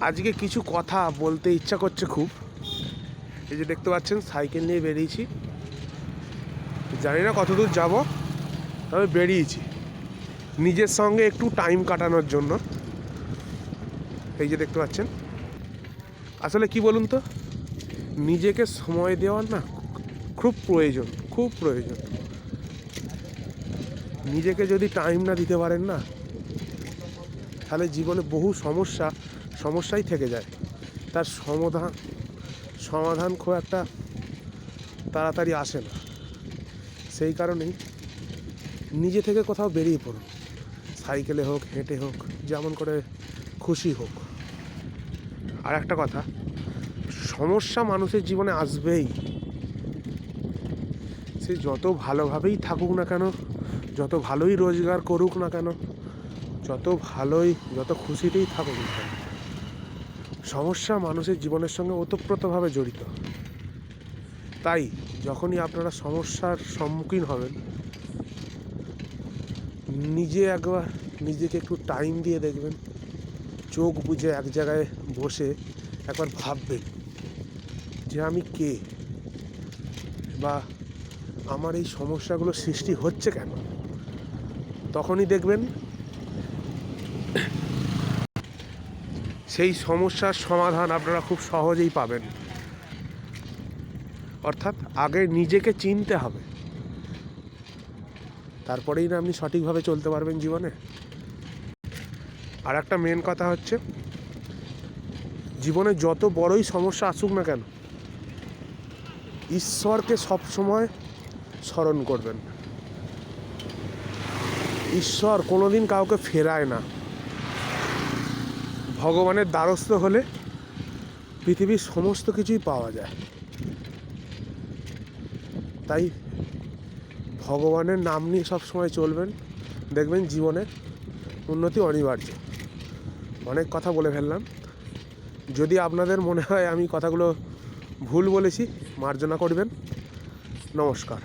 আজকে কিছু কথা বলতে ইচ্ছা করছে খুব। এই যে দেখতে পাচ্ছেন সাইকেল নিয়ে বেরিয়েছি, জানি না কতদূর যাব, তবে বেরিয়েছি নিজের সঙ্গে একটু টাইম কাটানোর জন্য। এই যে দেখতে পাচ্ছেন, আসলে কি বলুন তো, নিজেকে সময় দেওয়ার না খুব প্রয়োজন, খুব প্রয়োজন। নিজেকে যদি টাইম না দিতে পারেন না, তাহলে জীবনে বহু সমস্যাই থেকে যায়। তার সমাধান খুব একটা তাড়াতাড়ি আসে না। সেই কারণেই নিজে থেকে কোথাও বেরিয়ে পড়ুন, সাইকেলে হোক, হেঁটে হোক, যেমন করে খুশি হোক। আর একটা কথা, সমস্যা মানুষের জীবনে আসবেই। সে যত ভালোভাবেই থাকুক না কেন, যত ভালোই রোজগার করুক না কেন, যত খুশিতেই থাকুক না কেন, সমস্যা মানুষের জীবনের সঙ্গে ওতপ্রোতভাবে জড়িত। তাই যখনই আপনারা সমস্যার সম্মুখীন হবেন, একবার নিজেকে একটু টাইম দিয়ে দেখবেন, চোখ বুজে এক জায়গায় বসে একবার ভাববেন যে আমি কে, বা আমার এই সমস্যাগুলো সৃষ্টি হচ্ছে কেন। তখনই দেখবেন সেই সমস্যার সমাধান আপনারা খুব সহজেই পাবেন। অর্থাৎ আগে নিজেকে চিনতে হবে, তারপরেই না আপনি সঠিকভাবে চলতে পারবেন জীবনে। আর একটা মেন কথা হচ্ছে, জীবনে যত বড়ই সমস্যা আসুক না কেন, ঈশ্বরকে সবসময় স্মরণ করবেন। ঈশ্বর কোনোদিন কাউকে ফেরায় না। ভগবানের দ্বারস্থ হলে পৃথিবীর সমস্ত কিছুই পাওয়া যায়। তাই ভগবানের নাম নিয়ে সবসময় চলবেন, দেখবেন জীবনে উন্নতি অনিবার্য। অনেক কথা বলে ফেললাম। যদি আপনাদের মনে হয় আমি কথাগুলো ভুল বলেছি, মার্জনা করবেন। নমস্কার।